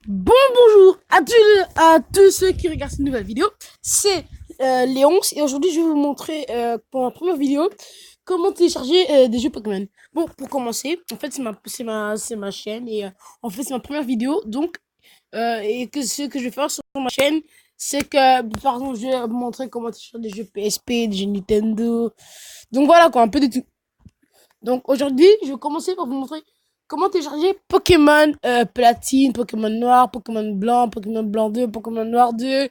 Bonjour à tous ceux qui regardent cette nouvelle vidéo. C'est Léonce et aujourd'hui je vais vous montrer pour ma première vidéo comment télécharger des jeux Pokémon. Bon, pour commencer, en fait c'est ma chaîne et en fait c'est ma première vidéo donc et que ce que je vais faire sur ma chaîne c'est que par exemple je vais vous montrer comment télécharger des jeux PSP, des jeux Nintendo. Donc voilà quoi, un peu de tout. Donc aujourd'hui, je vais commencer par vous montrer comment télécharger Pokémon Platine, Pokémon Noir, Pokémon Blanc, Pokémon Blanc 2, Pokémon Noir 2,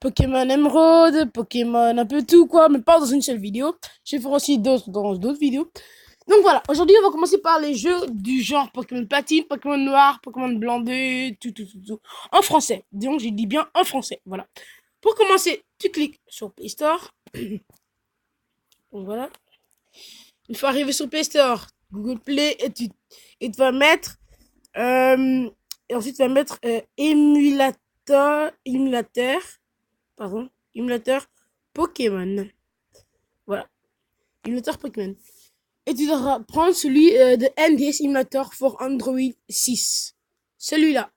Pokémon Emerald, Pokémon un peu tout quoi, mais pas dans une seule vidéo. Je vais faire aussi d'autres dans d'autres vidéos. Donc voilà, aujourd'hui on va commencer par les jeux du genre Pokémon Platine, Pokémon Noir, Pokémon Blanc 2, tout. En français. Donc j'ai dit bien en français, voilà. Pour commencer, tu cliques sur Play Store. Donc voilà. Une fois arrivé sur Play Store, Google Play, et tu vas mettre, et ensuite tu vas mettre émulateur Pokémon. Voilà, émulateur Pokémon. Et tu devras prendre celui de NDS Emulator for Android 6. Celui-là.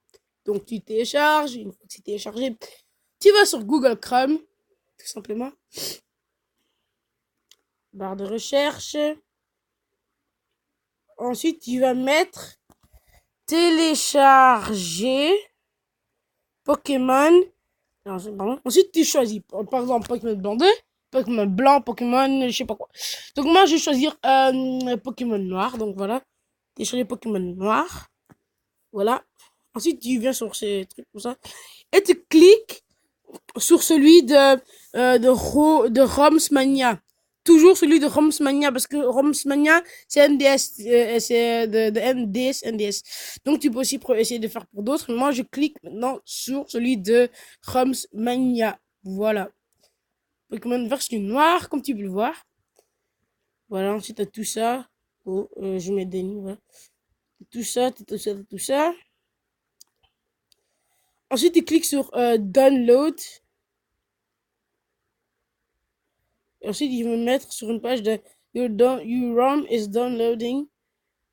Donc tu télécharges, une fois que c'est téléchargé, tu vas sur Google Chrome, tout simplement. Barre de recherche. Ensuite, tu vas mettre télécharger Pokémon. Pardon. Ensuite, tu choisis, par exemple, Pokémon Blanc 2, Pokémon Blanc, Pokémon, je sais pas quoi. Donc, moi, je vais choisir Pokémon Noir. Donc, voilà. Télécharger Pokémon Noir. Voilà. Ensuite, tu viens sur ces trucs comme ça. Et tu cliques sur celui de Romsmania. Toujours celui de Romsmania, parce que Romsmania, c'est NDS, c'est de NDS. Donc, tu peux aussi essayer de faire pour d'autres. Moi, je clique maintenant sur celui de Romsmania. Voilà. Pokémon version noire, comme tu peux le voir. Voilà, ensuite, tu as tout ça. Oh, je mets des lignes, voilà. Tout ça, tout ça, tout ça. Ensuite, tu cliques sur Download. Et ensuite, il va me mettre sur une page de Your ROM is downloading.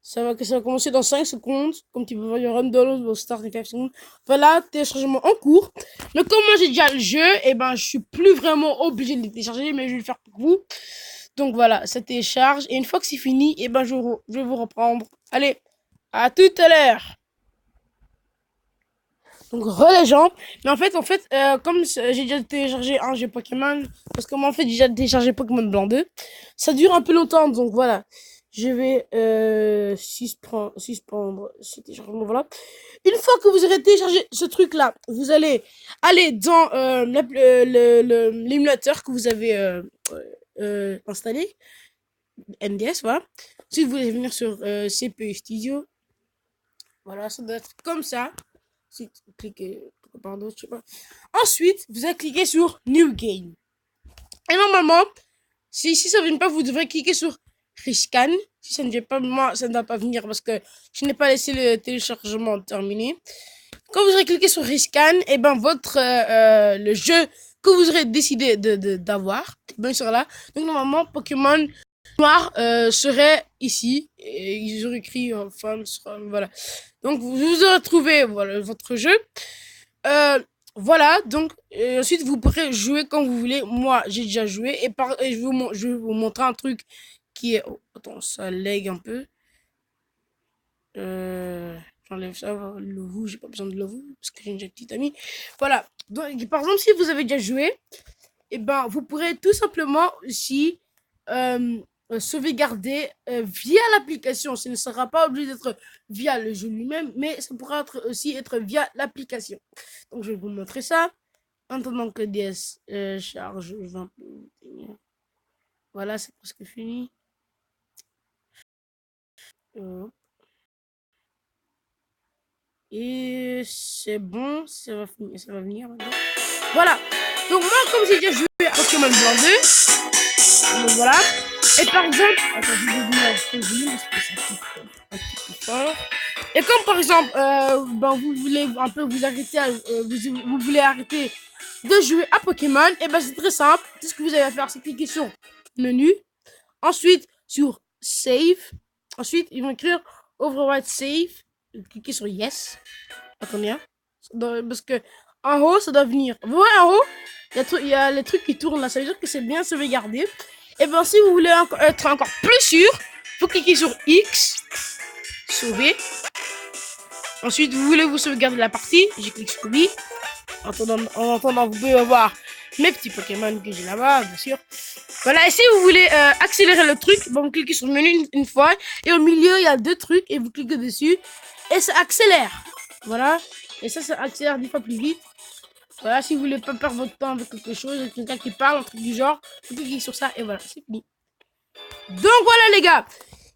Ça va commencer dans 5 secondes. Comme tu peux voir, your ROM download will start in 5 secondes. Voilà, téléchargement en cours. Mais comme moi j'ai déjà le jeu, et ben je suis plus vraiment obligé de le télécharger, mais je vais le faire pour vous. Donc voilà, ça télécharge. Et une fois que c'est fini, et ben je vais vous reprendre. Allez, à tout à l'heure. Donc les gens. Mais en fait, comme j'ai déjà téléchargé un jeu Pokémon, parce que moi en fait j'ai déjà téléchargé Pokémon Blanc 2, ça dure un peu longtemps, donc voilà. Je vais suspendre ce téléchargement, voilà. Une fois que vous aurez téléchargé ce truc-là, vous allez aller dans l'émulateur que vous avez installé, NDS, voilà. Ensuite, vous allez venir sur CPU Studio. Voilà, ça doit être comme ça. Ensuite, cliquez, pardon, je sais pas. Ensuite, vous allez cliquer sur New Game. Et normalement, si ça ne vient pas, vous devrez cliquer sur Rescan. Si ça ne vient pas, moi, ça ne va pas venir parce que je n'ai pas laissé le téléchargement terminé. Quand vous aurez cliqué sur Rescan, et ben le jeu que vous aurez décidé d'avoir, ben il sera là. Donc normalement, Pokémon Noir serait ici. Et ils auraient écrit voilà. Donc vous aurez trouvé voilà, votre jeu. Voilà, donc ensuite vous pourrez jouer quand vous voulez. Moi, j'ai déjà joué et je vais vous montrer un truc qui est. Oh, attends, ça lag un peu. J'enlève ça, le vous, j'ai pas besoin de le vous parce que j'ai une petite amie. Voilà. Donc, par exemple, si vous avez déjà joué, et ben vous pourrez tout simplement aussi sauvegarder via l'application. Ce ne sera pas obligé d'être via le jeu lui-même, mais ça pourra aussi être via l'application. Donc je vais vous montrer ça. En attendant que DS charge 20. Voilà, c'est presque fini. Et c'est bon, ça va venir maintenant. Voilà. Donc moi, comme j'ai déjà joué à Pokémon Blanc 2, donc voilà. Et par exemple, attends, je vais vous parce que ça coupe un petit peu fort. Et comme par exemple, vous voulez un peu vous arrêter, vous voulez arrêter de jouer à Pokémon, et ben c'est très simple. Tout ce que vous avez à faire, c'est cliquer sur menu, ensuite sur save, ensuite ils vont écrire override save, cliquez sur yes. Attendez, hein. Parce que en haut, ça doit venir. Vous voyez en haut, il y a les trucs qui tournent là. Ça veut dire que c'est bien sauvegardé. Et bien, si vous voulez être encore plus sûr, vous cliquez sur X, sauver. Ensuite, vous voulez vous sauvegarder la partie, je clique sur oui. En attendant, vous pouvez voir mes petits Pokémon que j'ai là-bas, bien sûr. Voilà, et si vous voulez accélérer le truc, bon, vous cliquez sur le menu une fois, et au milieu, il y a deux trucs, et vous cliquez dessus, et ça accélère. Voilà, et ça accélère 10 fois plus vite. Voilà, si vous voulez pas perdre votre temps avec quelque chose, avec quelqu'un qui parle, un truc du genre, vous cliquez sur ça, et voilà, c'est fini. Donc voilà les gars,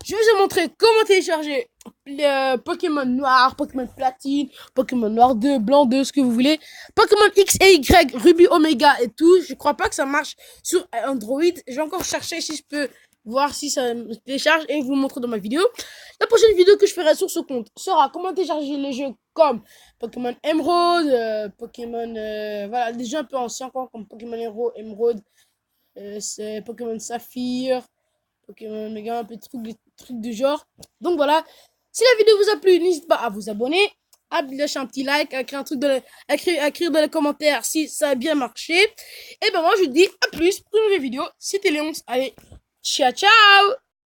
je vais vous montrer comment télécharger les Pokémon noir, Pokémon platine, Pokémon noir 2, blanc 2, ce que vous voulez. Pokémon X et Y, Ruby, Omega et tout. Je crois pas que ça marche sur Android. Je vais encore chercher si je peux voir si ça me télécharge et vous montrer dans ma vidéo. La prochaine vidéo que je ferai sur ce compte sera comment télécharger les jeux comme Pokémon Emerald, Pokémon, voilà, des jeux un peu anciens comme Pokémon Hero, Emerald, c'est Pokémon Saphir, Pokémon Mega, un peu des trucs du genre. Donc voilà, si la vidéo vous a plu, n'hésitez pas à vous abonner, à lâcher un petit like, à écrire un truc à écrire dans les commentaires si ça a bien marché. Et ben moi je vous dis à plus pour une nouvelle vidéo. C'était Léonce. Allez, ciao ciao.